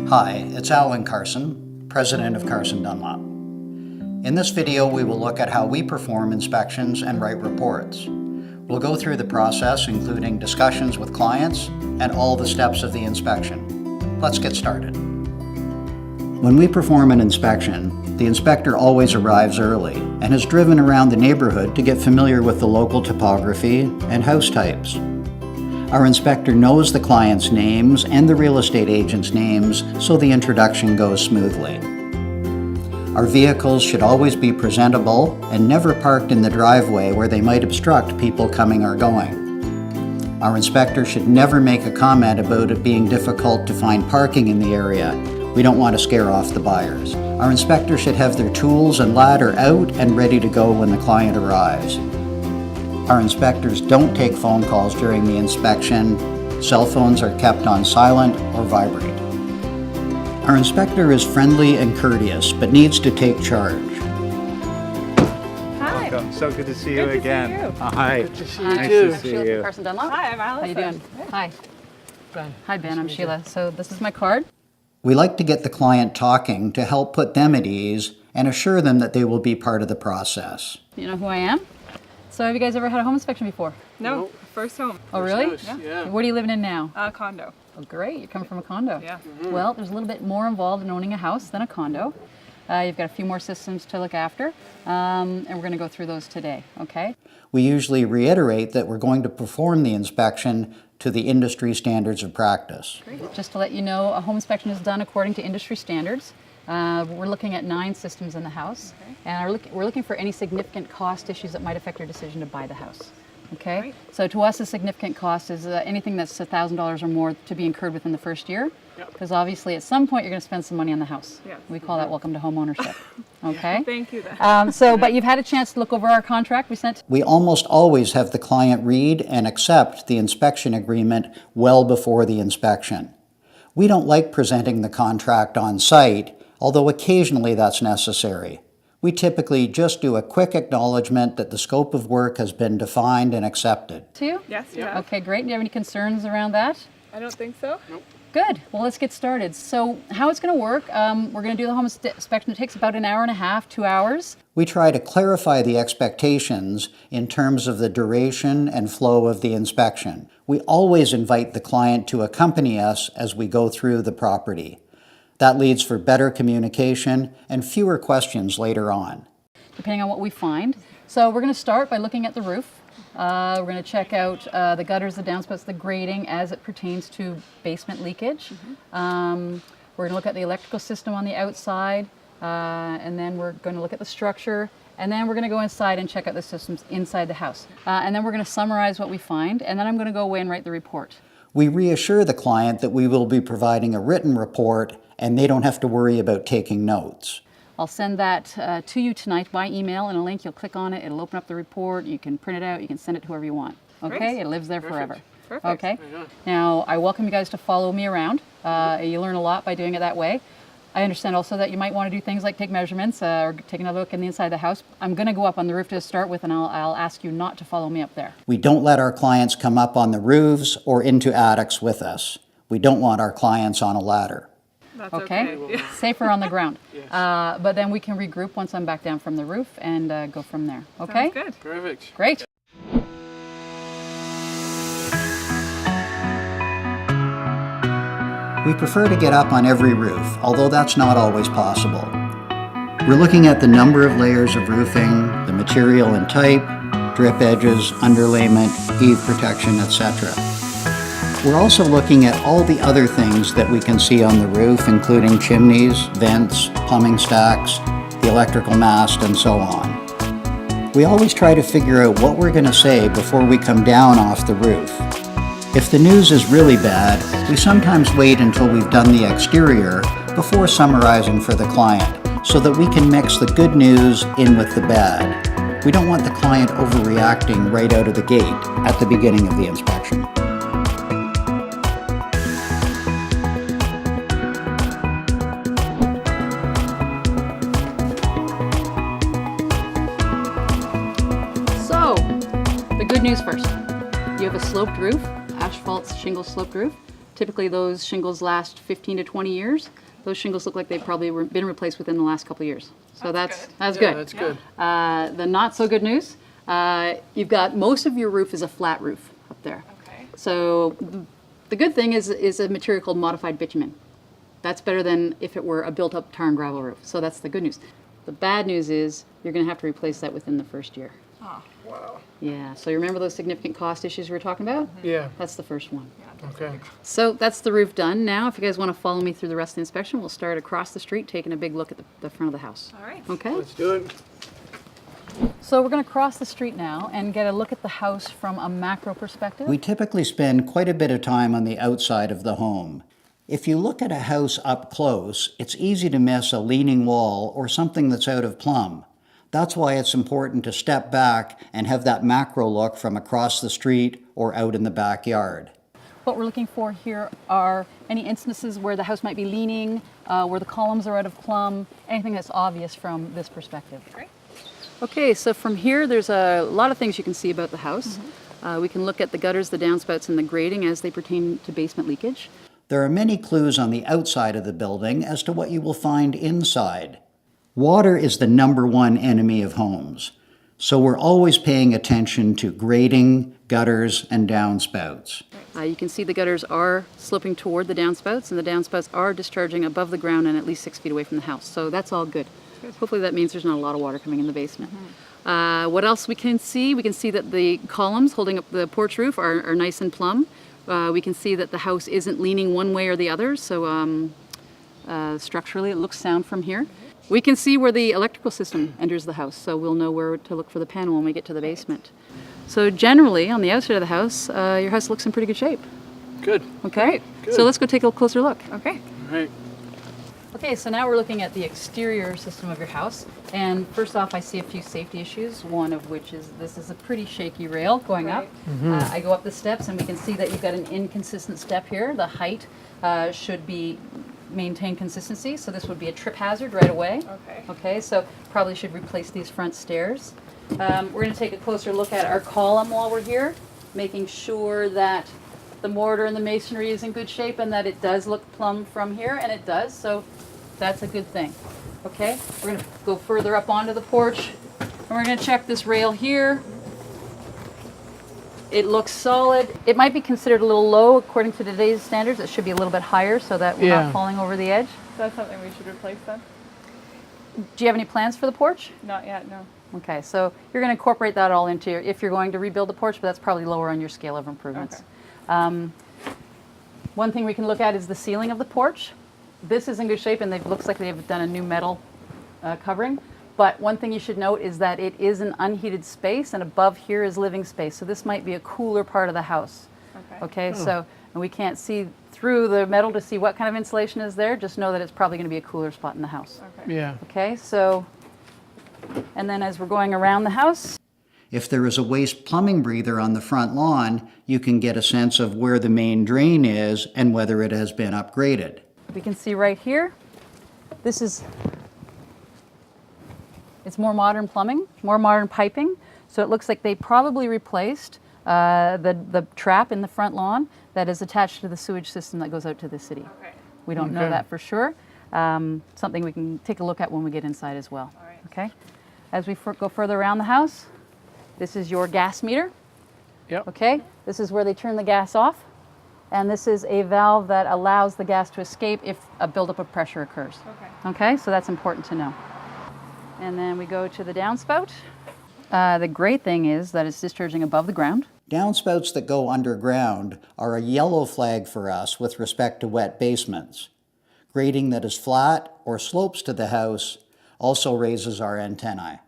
Hi, it's Alan Carson, President of Carson Dunlop. In this video, we will look at how we perform inspections and write reports. We'll go through the process, including discussions with clients and all the steps of the inspection. Let's get started. When we perform an inspection, the inspector always arrives early and has driven around the neighborhood to get familiar with the local topography and house types. Our inspector knows the client's names and the real estate agent's names, so the introduction goes smoothly. Our vehicles should always be presentable and never parked in the driveway where they might obstruct people coming or going. Our inspector should never make a comment about it being difficult to find parking in the area. We don't want to scare off the buyers. Our inspector should have their tools and ladder out and ready to go when the client arrives. Our inspectors don't take phone calls during the inspection. Cell phones are kept on silent or vibrate. Our inspector is friendly and courteous, but needs to take charge. Hi. Welcome. So good to see you Good to again. see you. Hi. Good to see you Nice too. to see Sheila you. from Carson Dunlop. Hi, I'm Allison. How you doing? Hi. Ben. Hi, Ben. I'm Sheila. So this is my card. We like to get the client talking to help put them at ease and assure them that they will be part of the process. You know who I am? So have you guys ever had a home inspection before? No, Nope. first home. Oh, really? Yeah. What are you living in now? Condo. Oh, great. You come from a condo. Yeah. Well, there's a little bit more involved in owning a house than a condo. You've got a few more systems to look after, and we're going to go through those today, okay? We usually reiterate that we're going to perform the inspection to the industry standards of practice. Just to let you know, a home inspection is done according to industry standards. We're looking at 9 systems in the house, and we're looking for any significant cost issues that might affect your decision to buy the house. Okay? Great. So to us, a significant cost is anything that's $1,000 or more to be incurred within the first year, because obviously at some point you're going to spend some money on the house. Yes. We call that welcome to home ownership. Okay? Thank you then. But you've had a chance to look over our contract we sent. We almost always have the client read and accept the inspection agreement well before the inspection. We don't like presenting the contract on site, although occasionally that's necessary. We typically just do a quick acknowledgement that the scope of work has been defined and accepted. To you? Yes, you have. Okay, great. Do you have any concerns around that? I don't think so. Good. Well, let's get started. So how it's going to work, we're going to do the home inspection. It takes about an hour and a half, 2 hours. We try to clarify the expectations in terms of the duration and flow of the inspection. We always invite the client to accompany us as we go through the property. That leads for better communication and fewer questions later on. Depending on what we find. So we're going to start by looking at the roof. We're going to check out the gutters, the downspouts, the grading as it pertains to basement leakage. We're going to look at the electrical system on the outside, and then we're going to look at the structure, and then we're going to go inside and check out the systems inside the house. And then we're going to summarize what we find, and then I'm going to go away and write the report. We reassure the client that we will be providing a written report and they don't have to worry about taking notes. I'll send that to you tonight by email and a link. You'll click on it. It'll open up the report. You can print it out. You can send it to whoever you want. Okay? Great. It lives there forever. Perfect. Okay? Now, I welcome you guys to follow me around. You learn a lot by doing it that way. I understand also that you might want to do things like take measurements or take another look in the inside of the house. I'm going to go up on the roof to start with, and I'll ask you not to follow me up there. We don't let our clients come up on the roofs or into attics with us. We don't want our clients on a ladder. That's Okay? okay. Safer on the ground. But then we can regroup once I'm back down from the roof and go from there. Okay? Sounds good. Perfect. Great. We prefer to get up on every roof, although that's not always possible. We're looking at the number of layers of roofing, the material and type, drip edges, underlayment, eave protection, etc. We're also looking at all the other things that we can see on the roof, including chimneys, vents, plumbing stacks, the electrical mast, and so on. We always try to figure out what we're going to say before we come down off the roof. If the news is really bad, we sometimes wait until we've done the exterior before summarizing for the client, so that we can mix the good news in with the bad. We don't want the client overreacting right out of the gate at the beginning of the inspection. So, the good news first. You have a sloped roof, asphalt shingle sloped roof. Typically those shingles last 15 to 20 years. Those shingles look like they've probably been replaced within the last couple of years. So that's good. Yeah, that's good. The not so good news, you've got most of your roof is a flat roof up there. Okay. So the good thing is a material called modified bitumen. That's better than if it were a built-up tar and gravel roof. So that's the good news. The bad news is you're going to have to replace that within the first year. Oh, Wow. Yeah, so you remember those significant cost issues we were talking about? Yeah. That's the first one. Okay. So that's the roof done. Now, if you guys want to follow me through the rest of the inspection, we'll start across the street, taking a big look at the front of the house. all right. Okay? Let's do it. So we're going to cross the street now and get a look at the house from a macro perspective. We typically spend quite a bit of time on the outside of the home. If you look at a house up close, it's easy to miss a leaning wall or something that's out of plumb. That's why it's important to step back and have that macro look from across the street or out in the backyard. What we're looking for here are any instances where the house might be leaning, where the columns are out of plumb, anything that's obvious from this perspective. Great. Okay, so from here there's a lot of things you can see about the house. We can look at the gutters, the downspouts, and the grading as they pertain to basement leakage. There are many clues on the outside of the building as to what you will find inside. Water is the #1 enemy of homes, so we're always paying attention to grading, gutters, and downspouts. You can see the gutters are sloping toward the downspouts, and the downspouts are discharging above the ground and at least 6 feet away from the house. So that's all good. Hopefully that means there's not a lot of water coming in the basement. What else we can see? We can see that the columns holding up the porch roof are nice and plumb. We can see that the house isn't leaning one way or the other, so structurally it looks sound from here. We can see where the electrical system enters the house, so we'll know where to look for the panel when we get to the basement. So generally, on the outside of the house, your house looks in pretty good shape. Good. Okay? Good. So let's go take a closer look. Okay. All right. Okay, so now we're looking at the exterior system of your house. And first off, I see a few safety issues, one of which is this is a pretty shaky rail going up. I go up the steps and we can see that you've got an inconsistent step here. The height should be maintain consistency, so this would be a trip hazard right away. Okay. Okay, so probably should replace these front stairs. We're going to take a closer look at our column while we're here, making sure that the mortar and the masonry is in good shape and that it does look plumb from here, and it does, so that's a good thing. Okay, we're going to go further up onto the porch, and we're going to check this rail here. It looks solid. It might be considered a little low according to today's standards. It should be a little bit higher so that we're Yeah. not falling over the edge. Is that something we should replace then? Do you have any plans for the porch? Not yet, no. Okay, so you're going to incorporate that all into your, if you're going to rebuild the porch, but that's probably lower on your scale of improvements. Okay. One thing we can look at is the ceiling of the porch. This is in good shape and it looks like they've done a new metal covering. But one thing you should note is that it is an unheated space and above here is living space. So this might be a cooler part of the house. Okay. Okay, so and we can't see through the metal to see what kind of insulation is there. Just know that it's probably going to be a cooler spot in the house. Okay. Yeah. Okay, so, and then as we're going around the house, If there is a waste plumbing breather on the front lawn, you can get a sense of where the main drain is and whether it has been upgraded. we can see right here, this is, it's more modern plumbing, more modern piping. So it looks like they probably replaced the trap in the front lawn that is attached to the sewage system that goes out to the city. Okay. We don't know Okay. that for sure. Something we can take a look at when we get inside as well. All right. Okay. As we go further around the house, this is your gas meter. Yep. Okay. This is where they turn the gas off, and this is a valve that allows the gas to escape if a buildup of pressure occurs. Okay. Okay. So that's important to know. And then we go to the downspout. The great thing is that it's discharging above the ground. Downspouts that go underground are a yellow flag for us with respect to wet basements. Grading that is flat or slopes to the house also raises our antennae.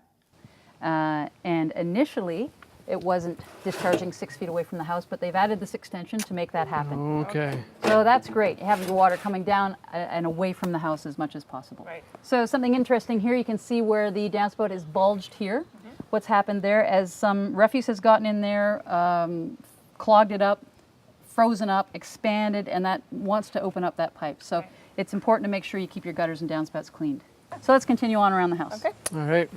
And initially, it wasn't discharging 6 feet away from the house, but they've added this extension to make that happen. Okay. So that's great, having the water coming down and away from the house as much as possible. Right. So something interesting here, you can see where the downspout is bulged here. What's happened there, as some refuse has gotten in there, clogged it up, frozen up, expanded, and that wants to open up that pipe. So it's important to make sure you keep your gutters and downspouts cleaned. So let's continue on around the house. Okay. All right.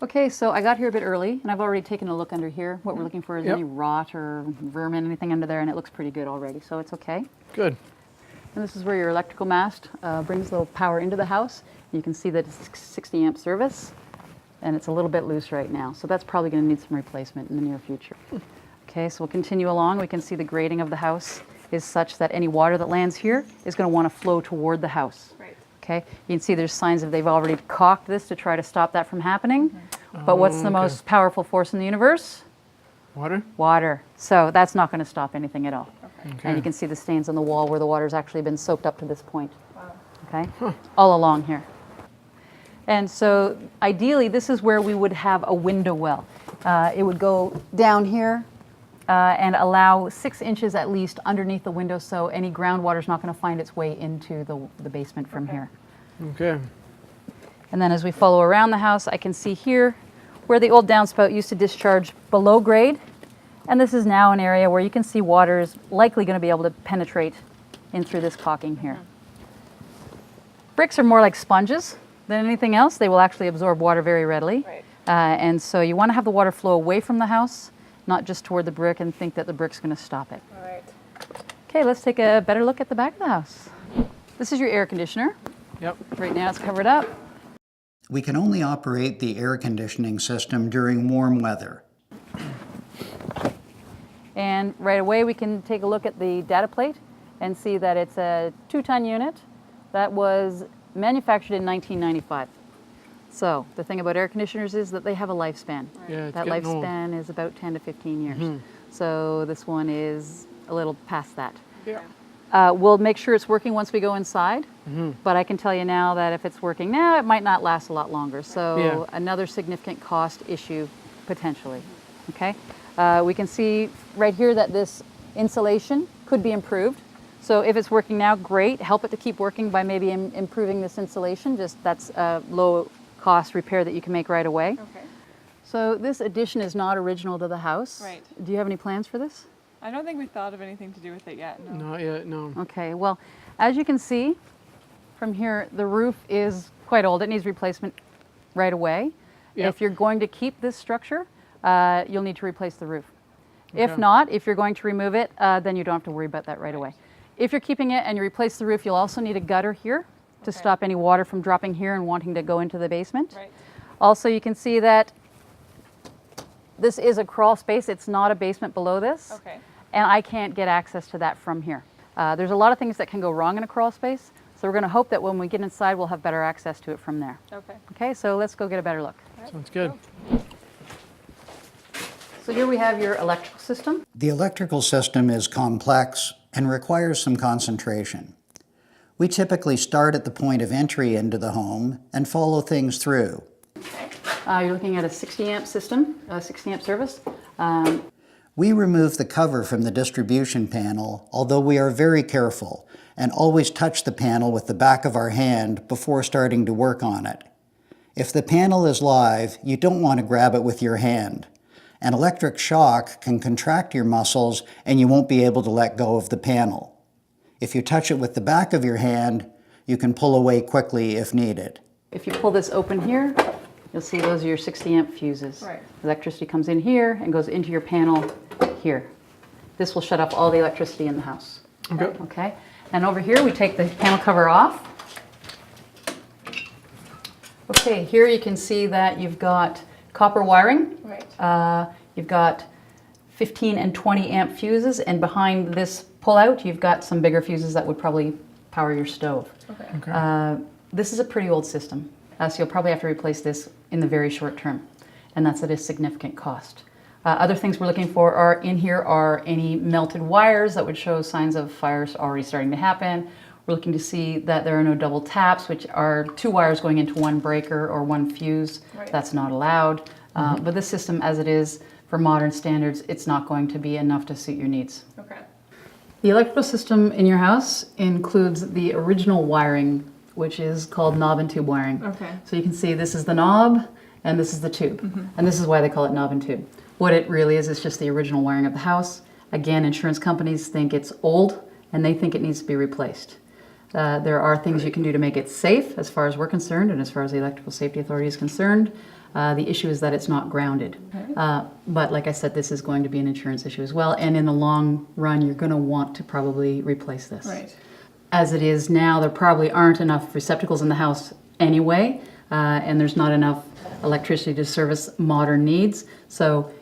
Okay, so I got here a bit early, and I've already taken a look under here. What we're looking for is Yep. any rot or vermin, anything under there, and it looks pretty good already, so it's okay. Good. And this is where your electrical mast brings the power into the house. You can see that it's 60 amp service, and it's a little bit loose right now, so that's probably going to need some replacement in the near future. Okay, so we'll continue along. We can see the grading of the house is such that any water that lands here is going to want to flow toward the house. Right. Okay, you can see there's signs of they've already caulked this to try to stop that from happening. But what's the okay. most powerful force in the universe? Water? Water. So that's not going to stop anything at all. Okay. Okay. And you can see the stains on the wall where the water's actually been soaked up to this point. Wow. Okay, all along here. And so ideally, this is where we would have a window well. It would go down here and allow 6 inches at least underneath the window, so any groundwater is not going to find its way into the basement from Okay. here. Okay. And then as we follow around the house, I can see here where the old downspout used to discharge below grade. And this is now an area where you can see water is likely going to be able to penetrate in through this caulking here. Bricks are more like sponges than anything else. They will actually absorb water very readily. Right. And so you want to have the water flow away from the house, not just toward the brick and think that the brick's going to stop it. All right. Okay, let's take a better look at the back of the house. This is your air conditioner. Yep. Right now it's covered up. We can only operate the air conditioning system during warm weather. And right away we can take a look at the data plate and see that it's a 2-ton unit that was manufactured in 1995. So the thing about air conditioners is that they have a lifespan. Yeah, it's That getting old. lifespan is about 10 to 15 years. So this one is a little past that. Yeah. We'll make sure it's working once we go inside, but I can tell you now that if it's working now, it might not last a lot longer. So Yeah. another significant cost issue potentially. Okay, we can see right here that this insulation could be improved. So if it's working now, great. Help it to keep working by maybe improving this insulation. Just that's a low cost repair that you can make right away. Okay. So this addition is not original to the house. Right. Do you have any plans for this? I don't think we thought of anything to do with it yet. No. Not yet, no. Okay, well, as you can see from here, the roof is quite old. It needs replacement right away. Yep. If you're going to keep this structure, you'll need to replace the roof. If Okay. not, if you're going to remove it, then you don't have to worry about that right away. If you're keeping it and you replace the roof, you'll also need a gutter here to Okay. stop any water from dropping here and wanting to go into the basement. Right. Also, you can see that this is a crawl space. It's not a basement below this. Okay. And I can't get access to that from here. There's a lot of things that can go wrong in a crawl space, so we're going to hope that when we get inside, we'll have better access to it from there. Okay. Okay, so let's go get a better look. Sounds good. So here we have your electrical system. The electrical system is complex and requires some concentration. We typically start at the point of entry into the home and follow things through. You're looking at a 60 amp system, a 60 amp service. We remove the cover from the distribution panel, although we are very careful and always touch the panel with the back of our hand before starting to work on it. If the panel is live, you don't want to grab it with your hand. An electric shock can contract your muscles and you won't be able to let go of the panel. If you touch it with the back of your hand, you can pull away quickly if needed. If you pull this open here, you'll see those are your 60 amp fuses. Right. Electricity comes in here and goes into your panel here. This will shut off all the electricity in the house. Okay. Okay, and over here we take the panel cover off. Okay, here you can see that you've got copper wiring. Right. You've got 15 and 20 amp fuses, and behind this pullout you've got some bigger fuses that would probably power your stove. Okay. Okay. This is a pretty old system, so you'll probably have to replace this in the very short term, and that's at a significant cost. Other things we're looking for are in here are any melted wires that would show signs of fires already starting to happen. We're looking to see that there are no double taps, which are 2 wires going into 1 breaker or 1 fuse. Right. That's not allowed. But this system, as it is for modern standards, it's not going to be enough to suit your needs. Okay. The electrical system in your house includes the original wiring, which is called knob and tube wiring. Okay. So you can see this is the knob and this is the tube. And this is why they call it knob and tube. What it really is just the original wiring of the house. Again, insurance companies think it's old and they think it needs to be replaced. There are things you can do to make it safe as far as we're concerned and as far as the Electrical Safety Authority is concerned. The issue is that it's not grounded. But like I said, this is going to be an insurance issue as well. And in the long run, you're going to want to probably replace this. Right. As it is now, there probably aren't enough receptacles in the house anyway, and there's not enough electricity to service modern needs. So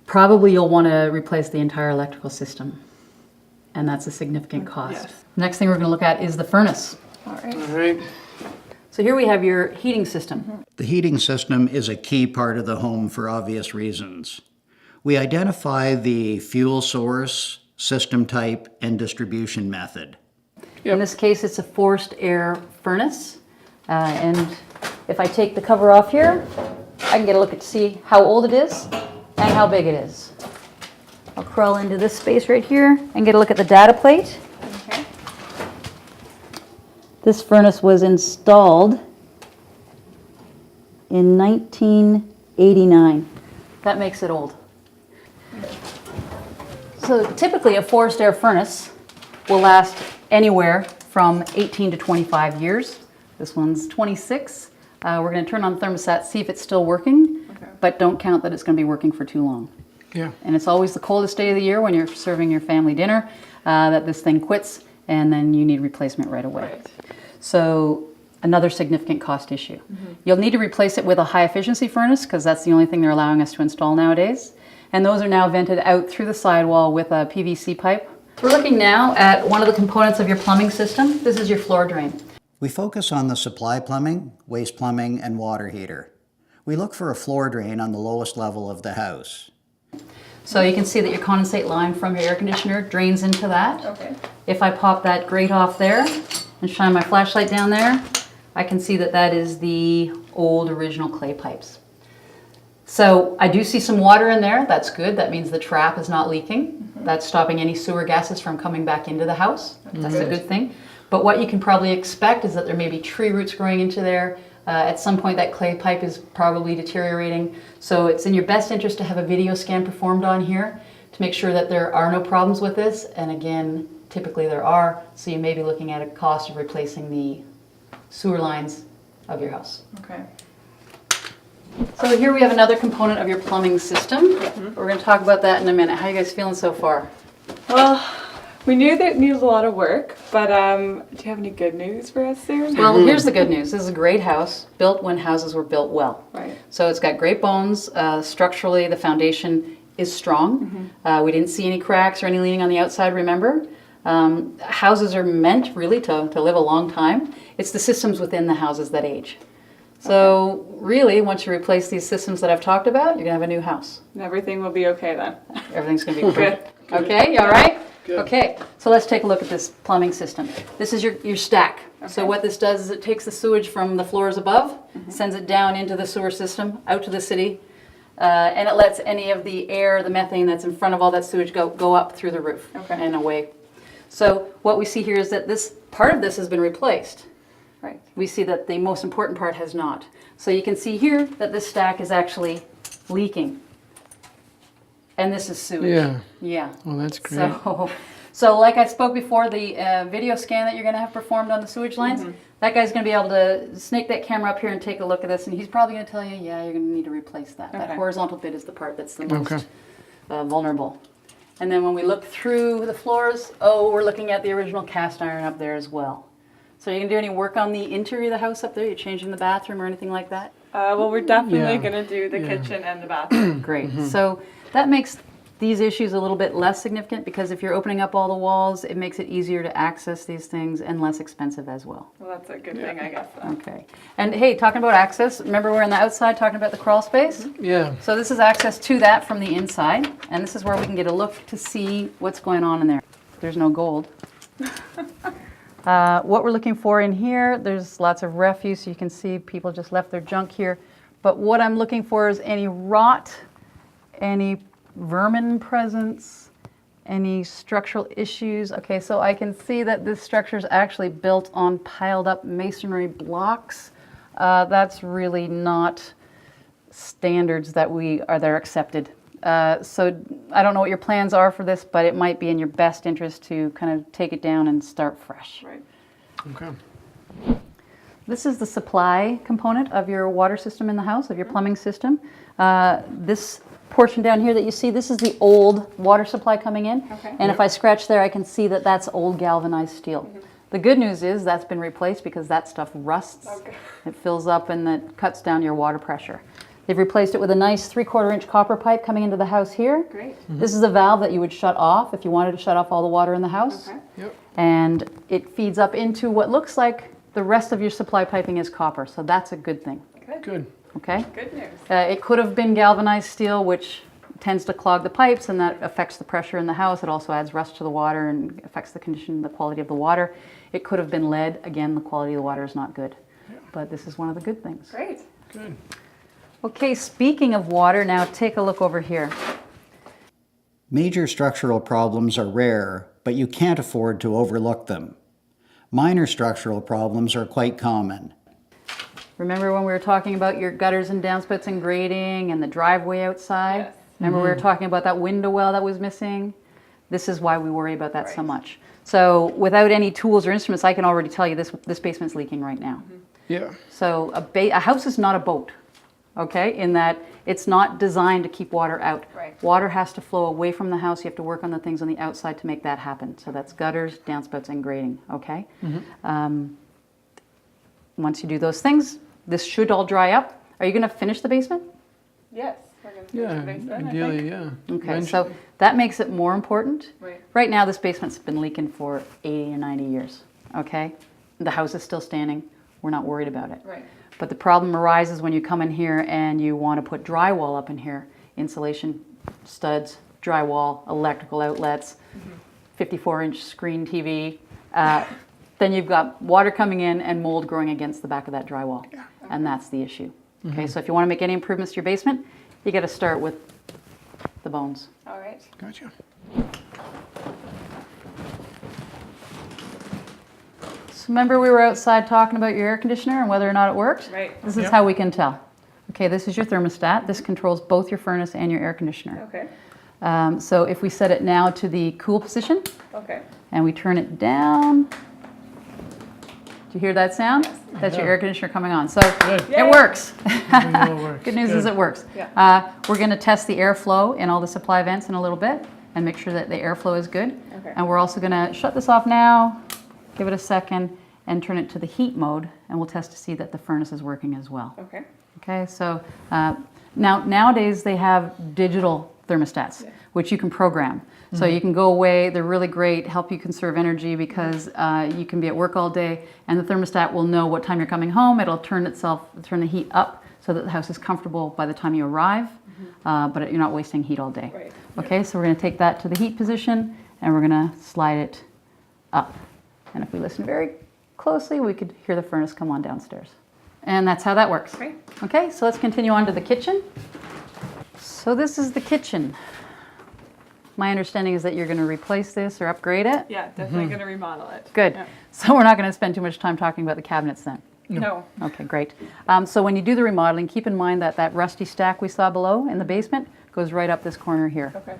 probably you'll want to replace the entire electrical system. And that's a significant cost. Yes. Next thing we're going to look at is the furnace. All right. All right. So here we have your heating system. The heating system is a key part of the home for obvious reasons. We identify the fuel source, system type, and distribution method. In this case, it's a forced air furnace. And if I take the cover off here, I can get a look at see how old it is and how big it is. I'll crawl into this space right here and get a look at the data plate. Okay. This furnace was installed in 1989. That makes it old. So typically a forced air furnace will last anywhere from 18 to 25 years. This one's 26. We're going to turn on the thermostat, see if it's still working, but don't count that it's going to be working for too long. Yeah. And it's always the coldest day of the year when you're serving your family dinner that this thing quits, and then you need replacement right away. Right. So another significant cost issue. You'll need to replace it with a high efficiency furnace because that's the only thing they're allowing us to install nowadays. And those are now vented out through the sidewall with a PVC pipe. We're looking now at one of the components of your plumbing system. This is your floor drain. We focus on the supply plumbing, waste plumbing, and water heater. We look for a floor drain on the lowest level of the house. So you can see that your condensate line from your air conditioner drains into that. Okay. If I pop that grate off there and shine my flashlight down there, I can see that that is the old original clay pipes. So I do see some water in there. That's good. That means the trap is not leaking. That's stopping any sewer gases from coming back into the house. That's a good thing. But what you can probably expect is that there may be tree roots growing into there. At some point that clay pipe is probably deteriorating. So it's in your best interest to have a video scan performed on here to make sure that there are no problems with this. And again, typically there are. So you may be looking at a cost of replacing the sewer lines of your house. Okay. So here we have another component of your plumbing system. We're going to talk about that in a minute. How are you guys feeling so far? Well, we knew that it needed a lot of work, but do you have any good news for us soon? Well, here's the good news. This is a great house, built when houses were built well. Right. So it's got great bones. Structurally, the foundation is strong. We didn't see any cracks or any leaning on the outside, remember? Houses are meant really to live a long time. It's the systems within the houses that age. So really, once you replace these systems that I've talked about, you're going to have a new house. And everything will be okay then. Everything's going to be Good. good. Okay, you all right? Good. Okay, so let's take a look at this plumbing system. This is your stack. So what this does is it takes the sewage from the floors above, sends it down into the sewer system, out to the city, and it lets any of the air, the methane that's in front of all that sewage go up through the roof and away. So what we see here is that this part of this has been replaced. Right. We see that the most important part has not. So you can see here that this stack is actually leaking. And this is sewage. Yeah. Yeah. Well, that's great. So like I spoke before, the video scan that you're going to have performed on the sewage lines, that guy's going to be able to snake that camera up here and take a look at this, and he's probably going to tell you, yeah, you're going to need to replace that. That horizontal bit is the part that's the most vulnerable. And then when we look through the floors, we're looking at the original cast iron up there as well. So you can do any work on the interior of the house up there? You're changing the bathroom or anything like that? Well, we're definitely going to do the kitchen and the bathroom. Great. So that makes these issues a little bit less significant because if you're opening up all the walls, it makes it easier to access these things and less expensive as well. Well, that's a good thing, I guess. Then. Okay. And hey, talking about access, remember we're on the outside talking about the crawl space? Yeah. So this is access to that from the inside, and this is where we can get a look to see what's going on in there. There's no gold. What we're looking for in here, there's lots of refuse. You can see people just left their junk here. But what I'm looking for is any rot, any vermin presence, any structural issues. Okay, so I can see that this structure is actually built on piled up masonry blocks. That's really not standards that are accepted. So I don't know what your plans are for this, but it might be in your best interest to kind of take it down and start fresh. Right. Okay. This is the supply component of your water system in the house, of your plumbing system. This portion down here that you see, this is the old water supply coming in. Okay. And if I scratch there, I can see that that's old galvanized steel. The good news is that's been replaced because that stuff rusts. Okay. It fills up and that cuts down your water pressure. They've replaced it with a nice 3/4 inch copper pipe coming into the house here. Great. This is a valve that you would shut off if you wanted to shut off all the water in the house. Okay. Yep. And it feeds up into what looks like the rest of your supply piping is copper, so that's a good thing, Good. okay? Good news. It could have been galvanized steel, which tends to clog the pipes, and that affects the pressure in the house. It also adds rust to the water and affects the condition, the quality of the water. It could have been lead. Again, the quality of the water is not good, but this is one of the good things. Great. Good. Okay, speaking of water, now take a look over here. Major structural problems are rare, but you can't afford to overlook them. Minor structural problems are quite common. Remember when we were talking about your gutters and downspouts and grading and the driveway outside? Yes. Remember we were talking about that window well that was missing? This is why we worry about that so Right. much. So without any tools or instruments, I can already tell you this basement's leaking right now. Yeah. So a house is not a boat, okay? In that it's not designed to keep water out. Right. Water has to flow away from the house. You have to work on the things on the outside to make that happen. So that's gutters, downspouts, and grading, okay? Once you do those things, this should all dry up. Are you going to finish the basement? Yes. We're going to Yeah. finish the basement, I Ideally, think. yeah. Okay, so that makes it more important. Right. Right now, this basement's been leaking for 80 or 90 years, okay? The house is still standing. We're not worried about it. Right. But the problem arises when you come in here and you want to put drywall up in here. Insulation, studs, drywall, electrical outlets, 54-inch screen TV. Then you've got water coming in and mold growing against the back of that drywall. And that's the issue. Okay, so if you want to make any improvements to your basement, you got to start with the bones. All right. Gotcha. So remember we were outside talking about your air conditioner and whether or not it worked? Right. This is Yep. how we can tell. Okay, this is your thermostat. This controls both your furnace and your air conditioner. Okay. So if we set it now to the cool position Okay. and we turn it down, do you hear that sound? That's your Yeah. air conditioner coming on. So Good. it works. We know it works. Good news is it works. Yeah. We're going to test the airflow in all the supply vents in a little bit and make sure that the airflow is good. Okay. And we're also going to shut this off now, give it a second, and turn it to the heat mode, and we'll test to see that the furnace is working as well. Okay. Okay, so nowadays they have digital thermostats, which you can program. So you can go away, they're really great, help you conserve energy because you can be at work all day and the thermostat will know what time you're coming home. It'll turn the heat up so that the house is comfortable by the time you arrive, but you're not wasting heat all day. Right. Okay, so we're going to take that to the heat position and we're going to slide it up. And if we listen very closely, we could hear the furnace come on downstairs. And that's how that works. Great. Okay, so let's continue on to the kitchen. So this is the kitchen. My understanding is that you're going to replace this or upgrade it. Yeah, definitely going to remodel it. Good. Yeah. So we're not going to spend too much time talking about the cabinets then. No. Okay, great. So when you do the remodeling, keep in mind that that rusty stack we saw below in the basement goes right up this corner here. Okay.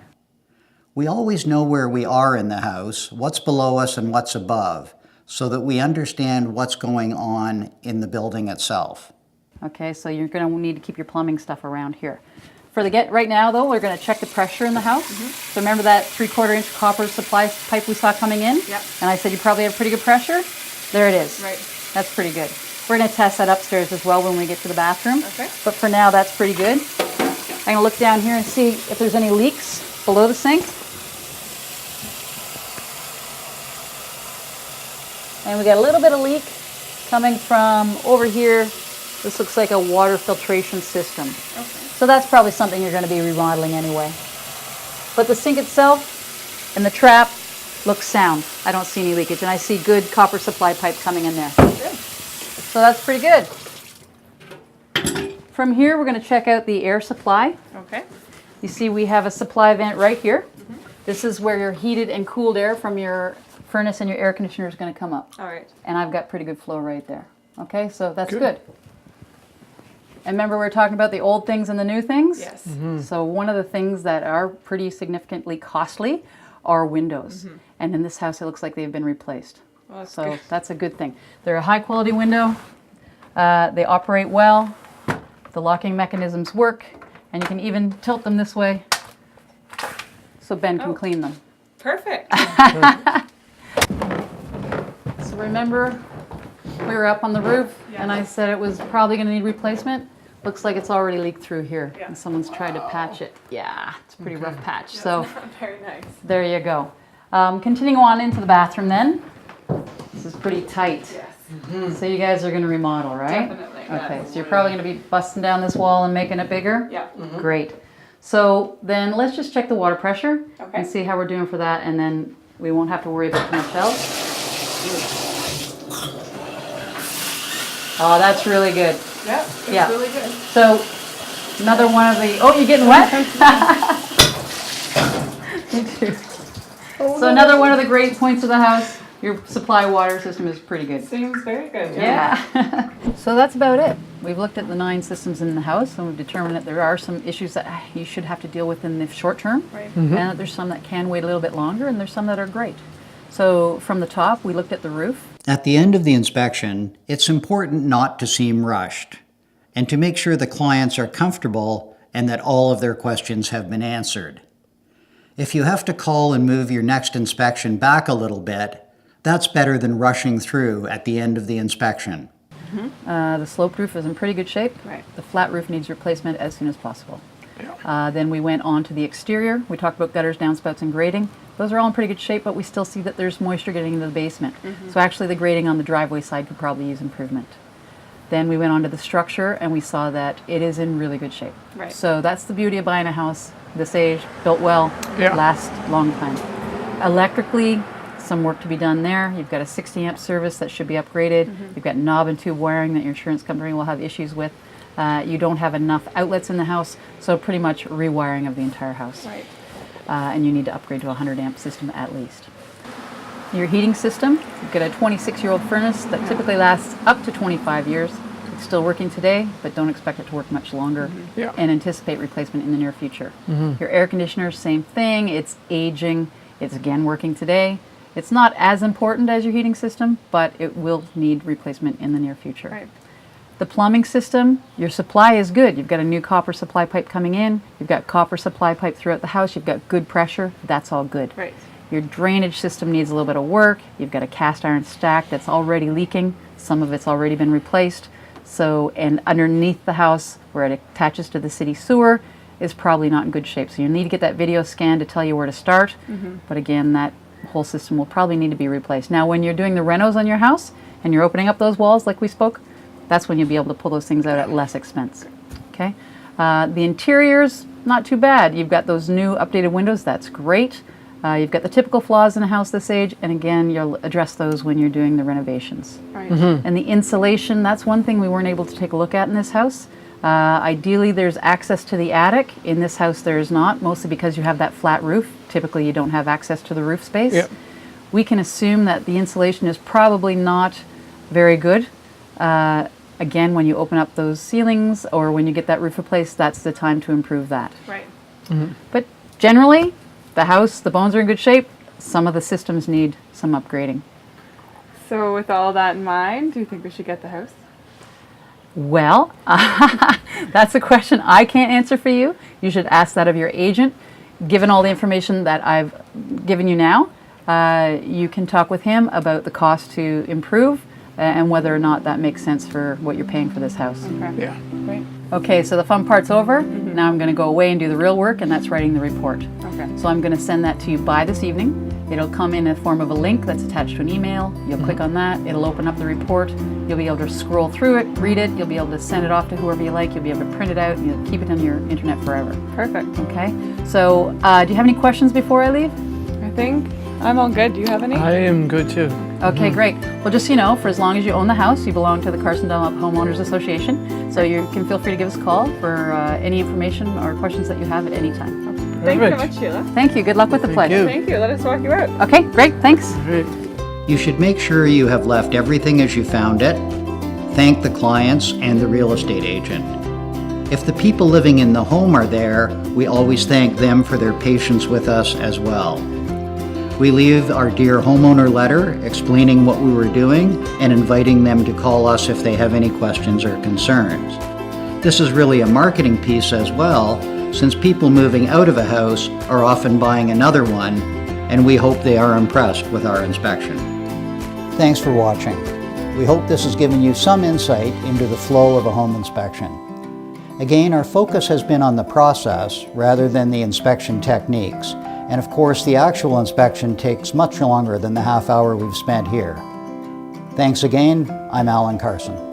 We always know where we are in the house, what's below us and what's above, so that we understand what's going on in the building itself. Okay, so you're going to need to keep your plumbing stuff around here. Right now though, we're going to check the pressure in the house. So remember that 3/4 inch copper supply pipe we saw coming in? Yep. And I said you probably have pretty good pressure? There it is. Right. That's pretty good. We're going to test that upstairs as well when we get to the bathroom. Okay. But for now, that's pretty good. I'm going to look down here and see if there's any leaks below the sink. And we got a little bit of leak coming from over here. This looks like a water filtration system. Okay. So that's probably something you're going to be remodeling anyway. But the sink itself and the trap looks sound. I don't see any leakage, and I see good copper supply pipe coming in there. Good. So that's pretty good. From here, we're going to check out the air supply. Okay. You see we have a supply vent right here. This is where your heated and cooled air from your furnace and your air conditioner is going to come up. All right. And I've got pretty good flow right there. Okay, so that's good. And remember we were talking about the old things and the new things? Yes. So one of the things that are pretty significantly costly are windows. And in this house it looks like they've been replaced. Well, that's So good. that's a good thing. They're a high quality window. They operate well. The locking mechanisms work, and you can even tilt them this way so Ben can Oh. clean them. Perfect. So remember, we were up on the roof, Yeah. and I said it was probably going to need replacement. Looks like it's already leaked through here, Yeah. and someone's tried to patch it. Yeah, it's a pretty rough patch. So Very nice. there you go. Continuing on into the bathroom then. This is pretty tight. Yes. So you guys are going to remodel, right? Definitely, Okay, yes. so you're probably going to be busting down this wall and making it bigger? Yeah. Great. So then let's just check the water pressure Okay. and see how we're doing for that, and then we won't have to worry about too much else. Oh, that's really good. Yeah. It's Yeah. really good. So another one of the, oh, you're getting wet? Me too. So another one of the great points of the house, your supply water system is pretty good. Seems very good. Yeah. So that's about it. We've looked at the 9 systems in the house, and we've determined that there are some issues that you should have to deal with in the short term, Right. and that there's some that can wait a little bit longer, and there's some that are great. So from the top, we looked at the roof. At the end of the inspection, it's important not to seem rushed and to make sure the clients are comfortable and that all of their questions have been answered. If you have to call and move your next inspection back a little bit, that's better than rushing through at the end of the inspection. The sloped roof is in pretty good shape. Right. The flat roof needs replacement as soon as possible. Then we went on to the exterior. We talked about gutters, downspouts, and grading. Those are all in pretty good shape, but we still see that there's moisture getting into the basement. So actually the grading on the driveway side could probably use improvement. Then we went on to the structure, and we saw that it is in really good shape. Right. So that's the beauty of buying a house this age, built well, Yeah. lasts long time. Electrically, some work to be done there. You've got a 60 amp service that should be upgraded. You've got knob and tube wiring that your insurance company will have issues with. You don't have enough outlets in the house, so pretty much rewiring of the entire house. Right. And you need to upgrade to a 100 amp system at least. Your heating system, you've got a 26-year-old furnace that typically lasts up to 25 years. It's still working today, but don't expect it to work much longer, Yeah. and anticipate replacement in the near future. Your air conditioner, same thing. It's aging. It's again working today. It's not as important as your heating system, but it will need replacement in the near future. Right. The plumbing system, your supply is good. You've got a new copper supply pipe coming in. You've got copper supply pipe throughout the house. You've got good pressure. That's all good. Right. Your drainage system needs a little bit of work. You've got a cast iron stack that's already leaking. Some of it's already been replaced. So, and underneath the house where it attaches to the city sewer is probably not in good shape. So you need to get that video scan to tell you where to start. But again, that whole system will probably need to be replaced. Now, when you're doing the renos on your house and you're opening up those walls like we spoke, that's when you'll be able to pull those things out at less expense. Okay. The interiors, not too bad. You've got those new updated windows. That's great. You've got the typical flaws in a house this age, and again, you'll address those when you're doing the renovations. Right. And the insulation, that's one thing we weren't able to take a look at in this house. Ideally, there's access to the attic. In this house, there is not, mostly because you have that flat roof. Typically, you don't have access to the roof space. Yep. We can assume that the insulation is probably not very good. Again, when you open up those ceilings or when you get that roof replaced, that's the time to improve that. Right. But generally, the house, the bones are in good shape. Some of the systems need some upgrading. So with all that in mind, do you think we should get the house? Well, that's a question I can't answer for you. You should ask that of your agent. Given all the information that I've given you now, you can talk with him about the cost to improve and whether or not that makes sense for what you're paying for this house. Okay. Yeah. Great. Okay, so the fun part's over. Now I'm going to go away and do the real work, and that's writing the report. Okay. So I'm going to send that to you by this evening. It'll come in a form of a link that's attached to an email. You'll click on that. It'll open up the report. You'll be able to scroll through it, read it. You'll be able to send it off to whoever you like. You'll be able to print it out, and you'll keep it on your internet forever. Perfect. Okay? So do you have any questions before I leave? I think I'm all good. Do you have any? I am good too. Okay, great. Well, just so you know, for as long as you own the house, you belong to the Carson Dunlop Homeowners Association. So you can feel free to give us a call for any information or questions that you have at any time. Thank you so Perfect. much, Sheila. Thank you. Good luck with the pledge. you. Thank you. Let us walk you out. Okay, great. Thanks. Great. You should make sure you have left everything as you found it. Thank the clients and the real estate agent. If the people living in the home are there, we always thank them for their patience with us as well. We leave our Dear Homeowner letter explaining what we were doing and inviting them to call us if they have any questions or concerns. This is really a marketing piece as well, since people moving out of a house are often buying another one, and we hope they are impressed with our inspection. Thanks for watching. We hope this has given you some insight into the flow of a home inspection. Again, our focus has been on the process rather than the inspection techniques. And of course, the actual inspection takes much longer than the half hour we've spent here. Thanks again. I'm Alan Carson.